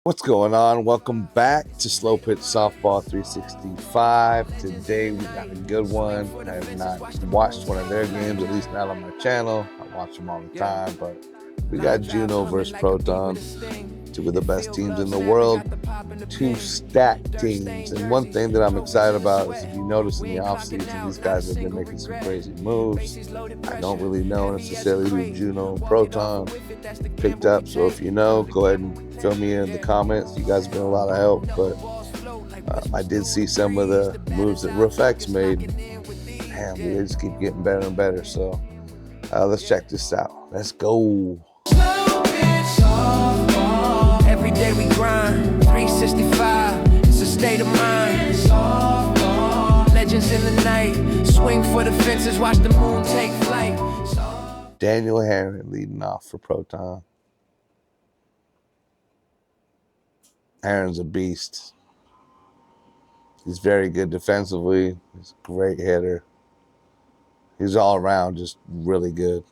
What's going on? Welcome back to Slowpitch Softball 365. Today we got a good one. I have not watched one of their games, at least not on my channel. I watch them all the time, but we got Juno versus Proton, two of the best teams in the world, two stacked teams. And one thing that I'm excited about is if you notice in the offseason, these guys have been making some crazy moves. I don't really know necessarily who Juno and Proton picked up, so if you know, go ahead and fill me in the comments. You guys have been a lot of help, but I did see some of the moves that RoofX made. Damn, they just keep getting better and better. So let's check this out. Let's go. Every day we grind, 365, it's a state of mind. Legends in the night, swing for the fences, watch the moon take flight. Daniel Herron leading off for Proton. Aaron's a beast. He's very good defensively. He's a great hitter. He's all around just really good.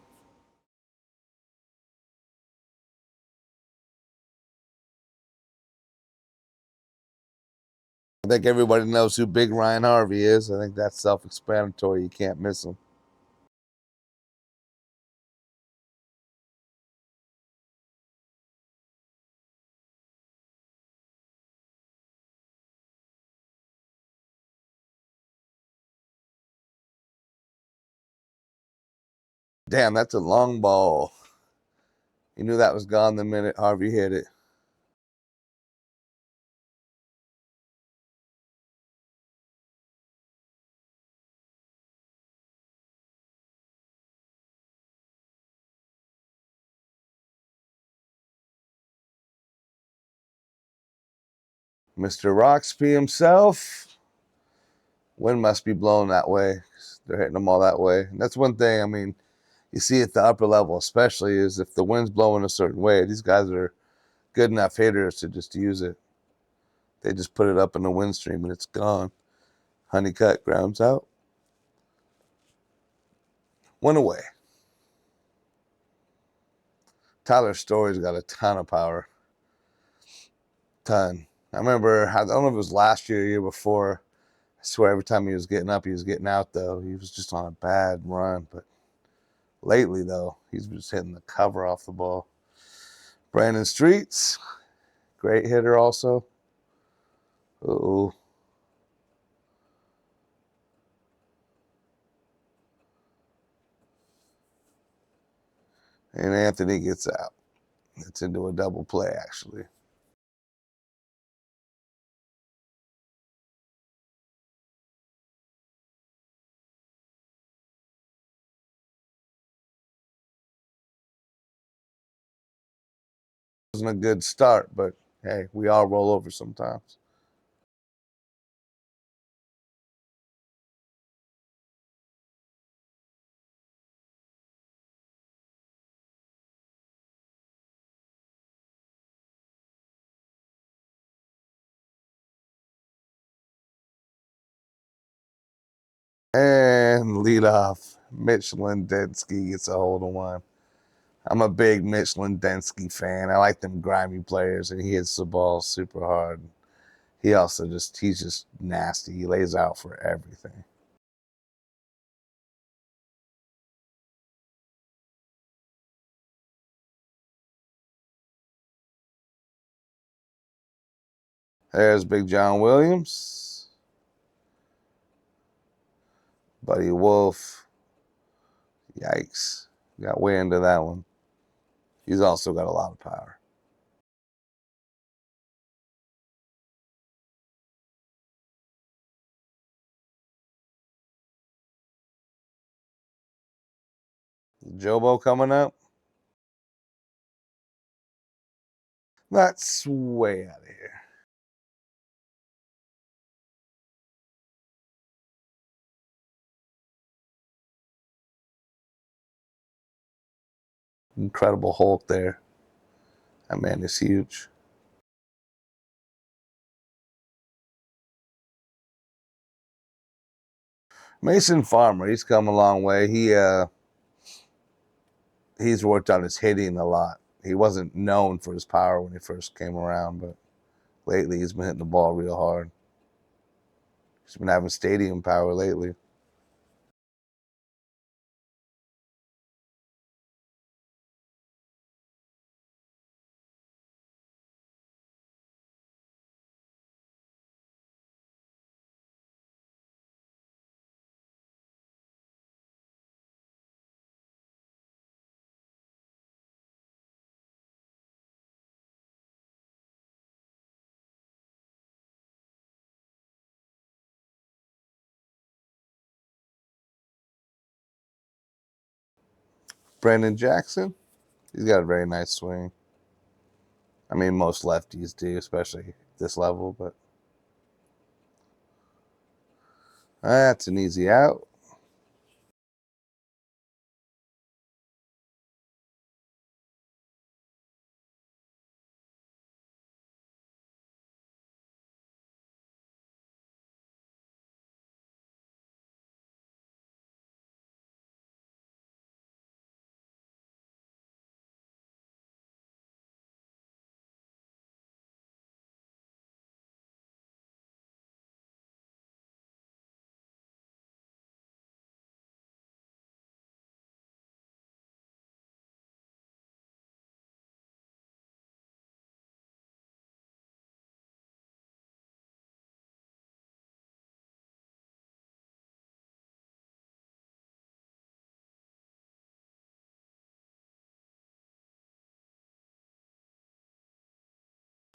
I think everybody knows who Big Ryan Harvey is. I think that's self-explanatory. You can't miss him. Damn, that's a long ball. You knew that was gone the minute Harvey hit it. Mr. Roxby himself. Wind must be blowing that way. They're hitting them all that way. And that's one thing, I mean, you see at the upper level especially, is if the wind's blowing a certain way, these guys are good enough hitters to just use it. They just put it up in the wind stream and it's gone. Honeycutt grounds out. One away. Tyler Story's got a ton of power. Ton. I remember, I don't know if it was last year or year before, I swear every time he was getting up, he was getting out, though. He was just on a bad run. But lately, though, he's just hitting the cover off the ball. Brandon Streets, great hitter also. Uh-oh. And Anthony gets out. It's into a double play, actually. Wasn't a good start, but hey, we all roll over sometimes. And lead off. Mitch Lindensky gets a hold of one. I'm a big Mitch Lindensky fan. I like them grimy players, and he hits the ball super hard. He also he's just nasty. He lays out for everything. There's Big John Williams. Buddy Wolf. Yikes. Got way into that one. He's also got a lot of power. Jobo coming up. That's way out of here. Incredible Hulk there. That man is huge. Mason Farmer, he's come a long way. He's worked on his hitting a lot. He wasn't known for his power when he first came around, but Lately, he's been hitting the ball real hard. He's been having stadium power lately. Brandon Jackson, he's got a very nice swing. I mean, most lefties do, especially this level, but that's an easy out.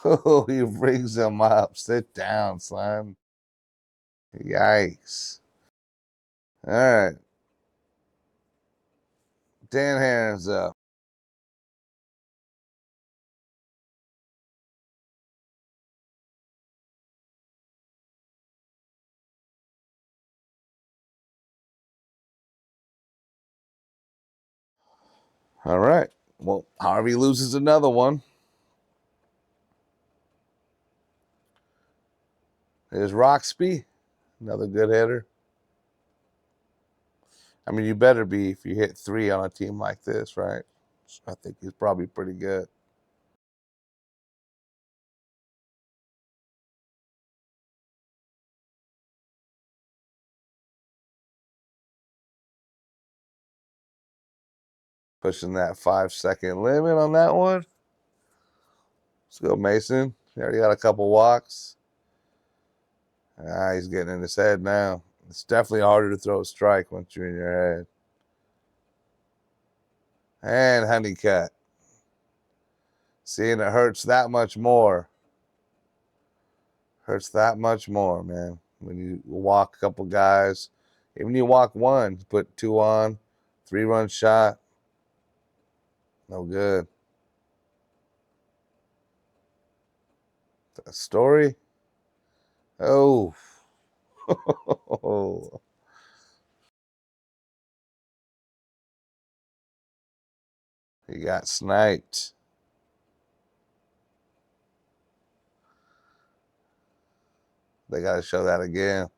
Oh, he brings him up. Sit down, son. Yikes. All right. Dan Herron's up. All right. Well, Harvey loses another one. There's Roxby, another good hitter. I mean, you better be if you hit 3 on a team like this, right? I think he's probably pretty good. Pushing that 5-second limit on that one. Let's go, Mason. He already got a couple walks. He's getting in his head now. It's definitely harder to throw a strike once you're in your head. And Honeycutt. Seeing it hurts that much more. Hurts that much more, man. When you walk a couple guys, even you walk one, put 2 on, 3-run shot. No good. A story. Oh. He got sniped. They got to show that again.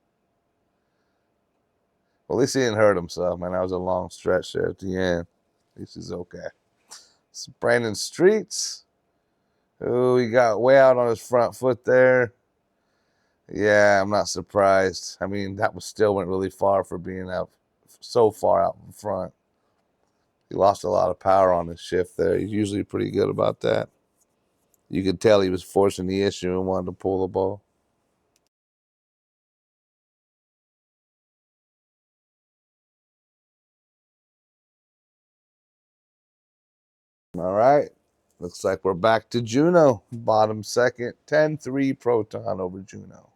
Well, at least he didn't hurt himself, man. That was a long stretch there at the end. At least he's okay. It's Brandon Streets. Oh, he got way out on his front foot there. Yeah, I'm not surprised. I mean, that was still went really far for being out so far out in front. He lost a lot of power on his shift there. He's usually pretty good about that. You could tell he was forcing the issue and wanted to pull the ball. All right. Looks like we're back to Juno. Bottom second, 10-3 Proton over Juno.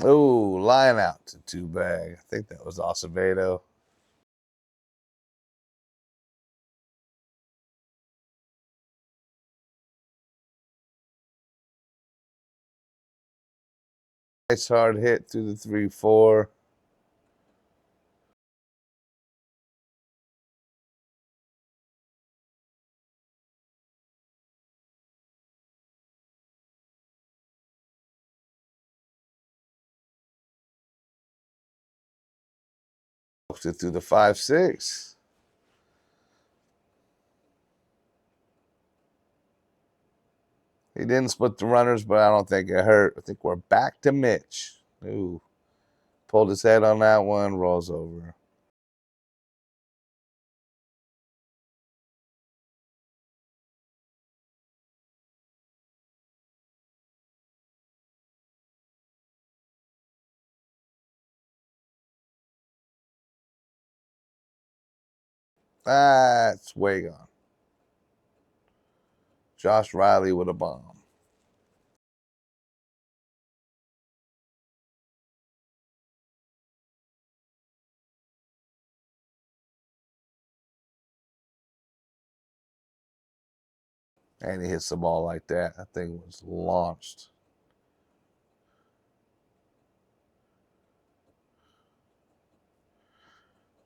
Oh, line out to 2 bag. I think that was Acevedo. Nice hard hit through the 3-4. Poked it through the 5-6. He didn't split the runners, but I don't think it hurt. I think we're back to Mitch. Ooh. Pulled his head on that one, rolls over. That's way gone. Josh Riley with a bomb. And he hits the ball like that. That thing was launched.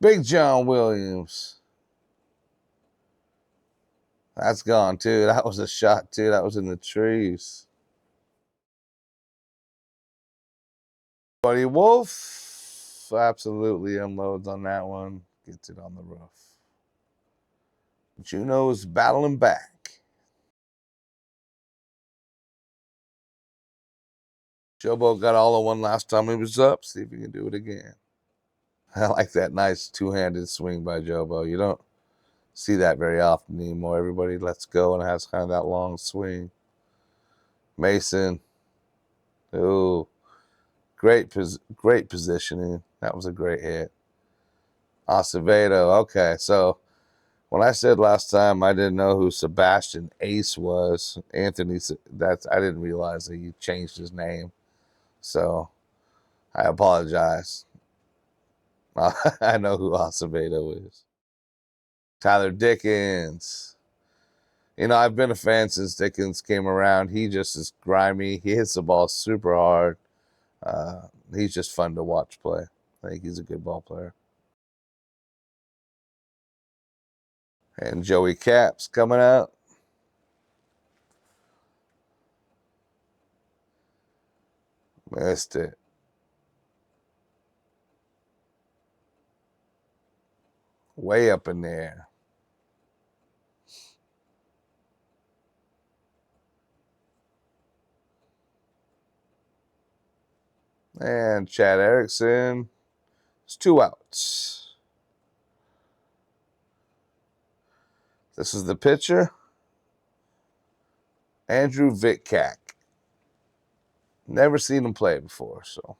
Big John Williams. That's gone too. That was a shot too. That was in the trees. Buddy Wolf absolutely unloads on that one. Gets it on the roof. Juno's battling back. Jobo got all of one last time he was up. See if he can do it again. I like that nice two-handed swing by Jobo. You don't see that very often anymore. Everybody lets go and has kind of that long swing. Mason. Ooh. Great positioning. That was a great hit. Acevedo. Okay, so when I said last time I didn't know who Sebastian Ace was, Anthony, I didn't realize that he changed his name. So I apologize. I know who Acevedo is. Tyler Dickens. You know, I've been a fan since Dickens came around. He just is grimy. He hits the ball super hard. He's just fun to watch play. I think he's a good ball player. And Joey Caps coming out. Missed it. Way up in there. And Chad Erickson. It's 2 outs. This is the pitcher. Andrew Vitkak. Never seen him play before, so.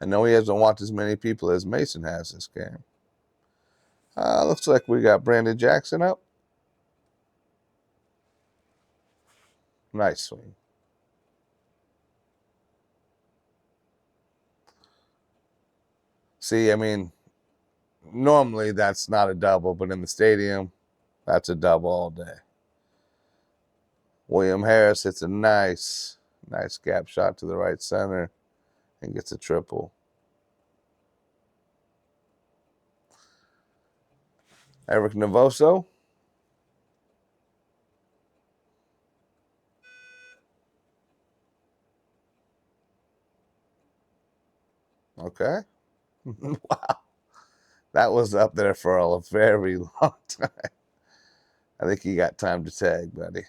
I know he hasn't watched as many people as Mason has this game. Looks like we got Brandon Jackson up. Nice swing. See, I mean, normally that's not a double, but in the stadium, that's a double all day. William Harris hits a nice gap shot to the right center and gets a triple. Eric Navoso. Okay. Wow. That was up there for a very long time. I think you got time to tag, buddy.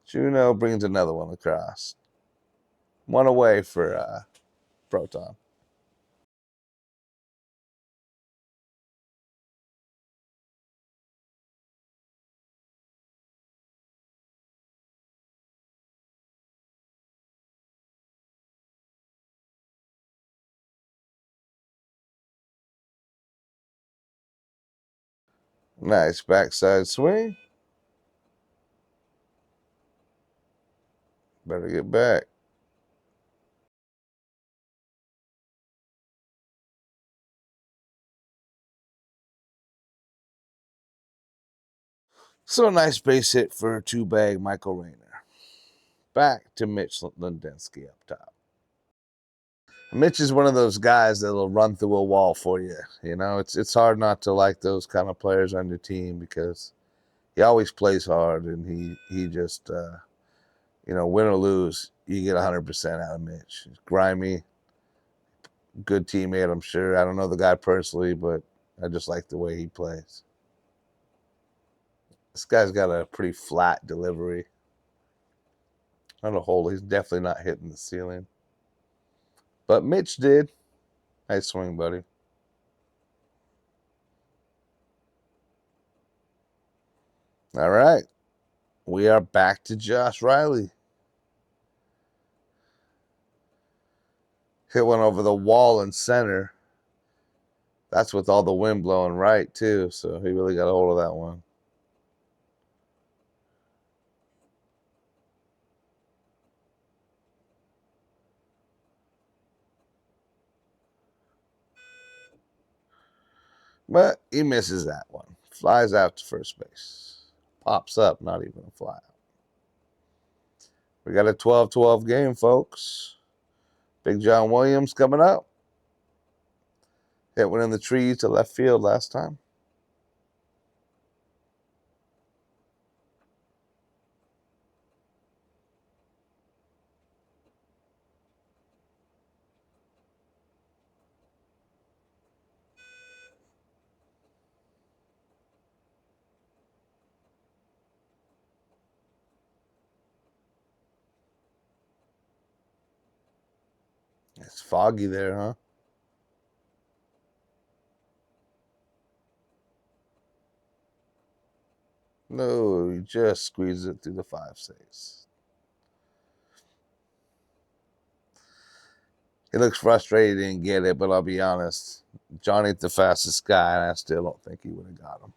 Juno brings another one across. One away for Proton. Nice backside swing. Better get back. So a nice base hit for a 2-bag Michael Rayner. Back to Mitch Lindensky up top. Mitch is one of those guys that'll run through a wall for you. You know, it's hard not to like those kind of players on your team because he always plays hard and he just win or lose, you get 100% out of Mitch. He's grimy, good teammate, I'm sure. I don't know the guy personally, but I just like the way he plays. This guy's got a pretty flat delivery. On a whole, he's definitely not hitting the ceiling. But Mitch did. Nice swing, buddy. All right. We are back to Josh Riley. Hit one over the wall in center. That's with all the wind blowing right, too. So he really got a hold of that one. But he misses that one. Flies out to first base. Pops up, not even a fly out. We got a 12-12 game, folks. Big John Williams coming up. Hit one in the trees to left field last time. It's foggy there, huh? No, he just squeezes it through the 5-6. He looks frustrated he didn't get it, but I'll be honest. John ain't the fastest guy, and I still don't think he would have got him.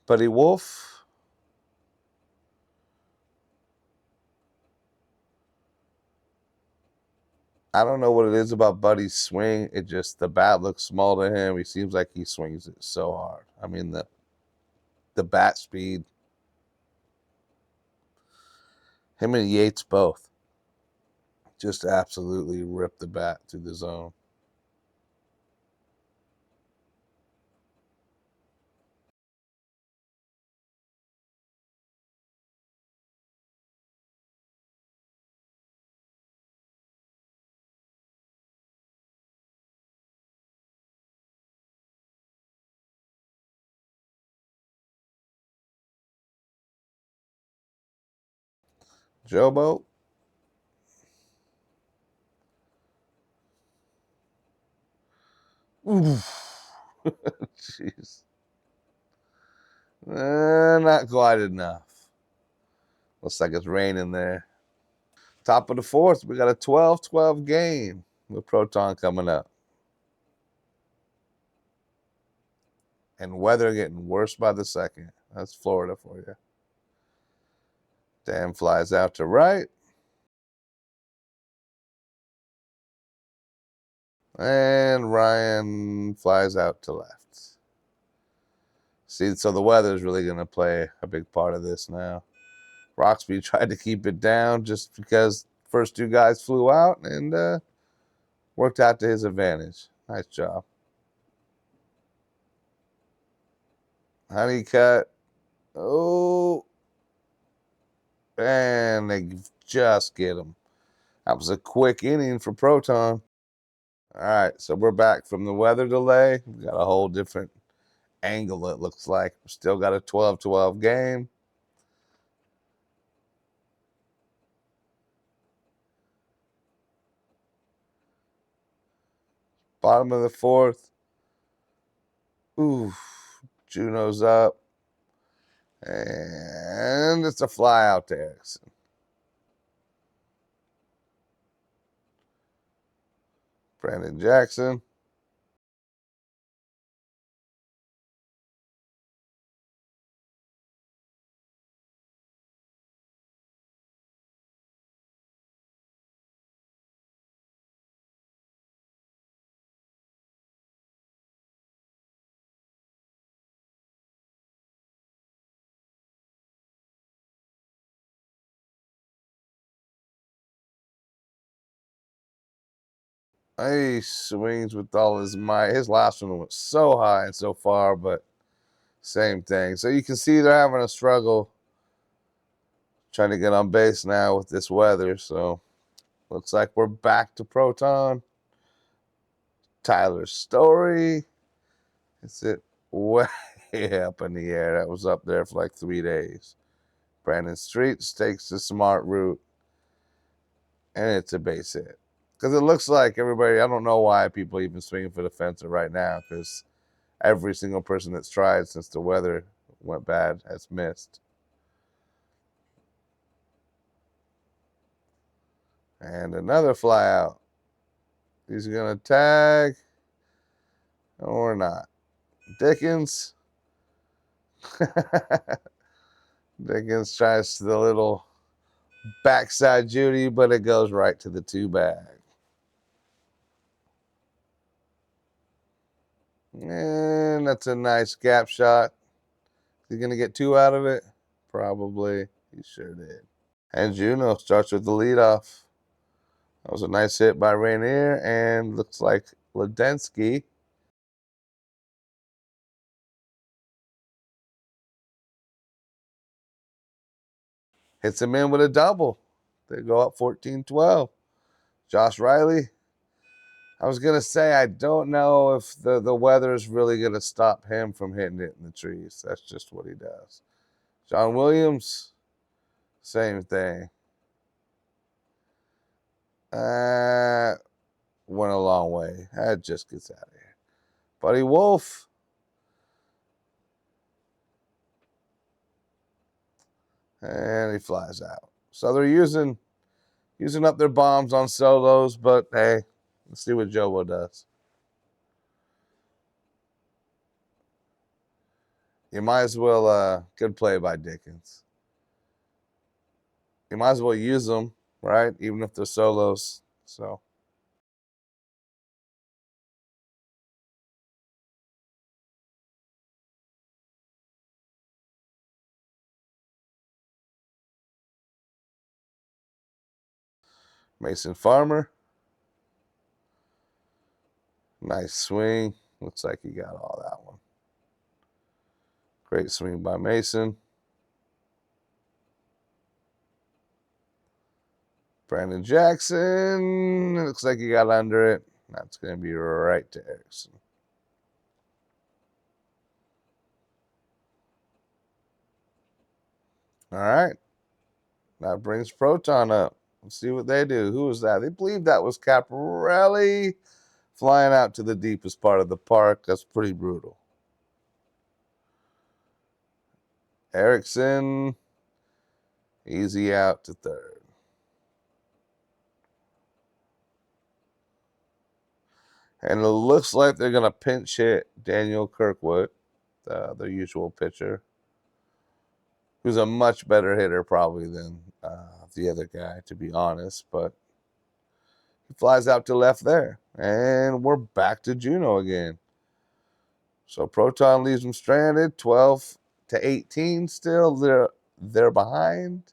Buddy Wolf. I don't know what it is about Buddy's swing. It just, the bat looks small to him. He seems like he swings it so hard. I mean, the bat speed. Him and Yates both just absolutely rip the bat through the zone. Jobo. Oof. Jeez. Not quite enough. Looks like it's raining there. Top of the fourth, we got a 12-12 game with Proton coming up. And weather getting worse by the second. That's Florida for you. Dan flies out to right. And Ryan flies out to left. See, so the weather is really going to play a big part of this now. Roxby tried to keep it down just because first two guys flew out and worked out to his advantage. Nice job. Honeycutt. Oh. And they just get him. That was a quick inning for Proton. All right, so we're back from the weather delay. We got a whole different angle, it looks like. We still got a 12-12 game. Bottom of the fourth. Ooh, Juno's up. And it's a fly out to Erickson. Brandon Jackson. He swings with all his might. His last one went so high and so far, but same thing. So you can see they're having a struggle trying to get on base now with this weather. So looks like we're back to Proton. Tyler's Story. It's it way up in the air. That was up there for like 3 days. Brandon Streets takes the smart route, and it's a base hit. Because it looks like everybody, I don't know why people even swinging for the fence right now, because every single person that's tried since the weather went bad has missed. And another fly out. He's going to tag or not. Dickens. Dickens tries the little backside Judy, but it goes right to the 2 bag. And that's a nice gap shot. He's going to get 2 out of it? Probably. He sure did. And Juno starts with the leadoff. That was a nice hit by Rainier, and looks like Ledensky hits him in with a double. They go up 14-12. Josh Riley. I was going to say, I don't know if the weather is really going to stop him from hitting it in the trees. That's just what he does. John Williams, same thing. Went a long way. That just gets out of here. Buddy Wolf. And he flies out. So they're using up their bombs on solos, but hey, let's see what Jovo does. You might as well, good play by Dickens. You might as well use them, right? Even if they're solos. So. Mason Farmer. Nice swing. Looks like he got all that one. Great swing by Mason. Brandon Jackson. Looks like he got under it. That's going to be right to Erickson. All right. That brings Proton up. Let's see what they do. Who was that? They believe that was Caparelli flying out to the deepest part of the park. That's pretty brutal. Erickson, easy out to third. And it looks like they're going to pinch hit Daniel Kirkwood, their usual pitcher, who's a much better hitter probably than the other guy, to be honest. But he flies out to left there. And we're back to Juno again. So Proton leaves them stranded, 12-18 still. They're behind.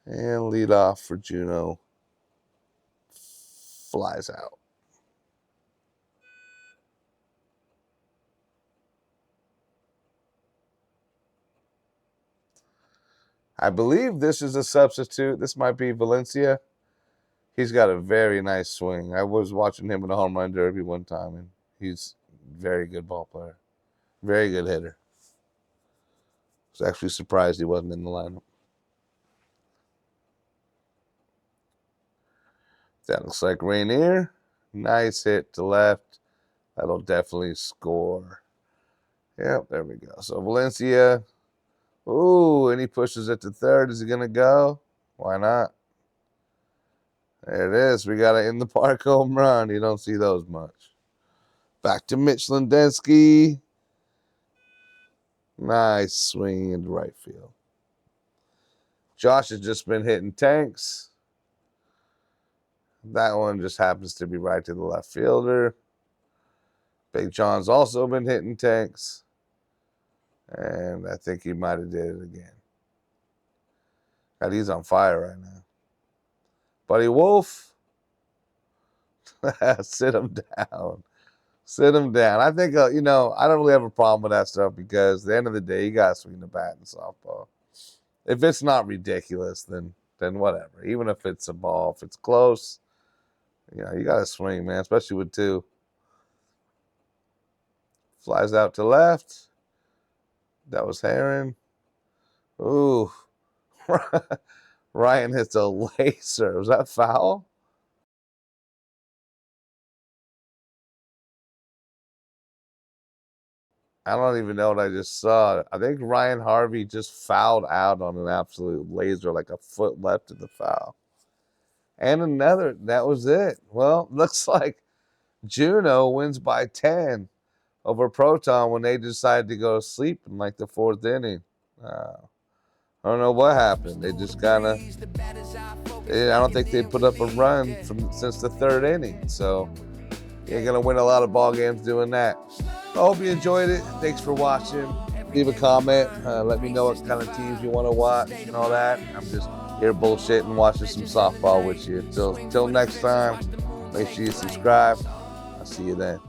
And lead off for Juno flies out. I believe this is a substitute. This might be Valencia. He's got a very nice swing. I was watching him in a home run derby one time, and he's a very good ball player. Very good hitter. I was actually surprised he wasn't in the lineup. That looks like Rainier. Nice hit to left. That'll definitely score. Yep, there we go. So Valencia. Ooh, and he pushes it to third. Is he going to go? Why not? There it is. We got an in the park home run. You don't see those much. Back to Mitch Lindensky. Nice swing into right field. Josh has just been hitting tanks. That one just happens to be right to the left fielder. Big John's also been hitting tanks. And I think he might have did it again. God, he's on fire right now. Buddy Wolf. Sit him down. Sit him down. I think, I don't really have a problem with that stuff because at the end of the day, you got to swing the bat in softball. If it's not ridiculous, then whatever. Even if it's a ball, if it's close, you got to swing, man, especially with two. Flies out to left. That was Heron. Ooh. Ryan hits a laser. Was that foul? I don't even know what I just saw. I think Ryan Harvey just fouled out on an absolute laser, like a foot left of the foul. And another, that was it. Well, looks like Juno wins by 10 over Proton when they decided to go to sleep in like the 4th inning. I don't know what happened. They just kind of, I don't think they put up a run since the 3rd inning. So you're going to win a lot of ball games doing that. I hope you enjoyed it. Thanks for watching. Leave a comment. Let me know what kind of teams you want to watch and all that. I'm just here bullshitting, watching some softball with you. Till next time, make sure you subscribe. I'll see you then.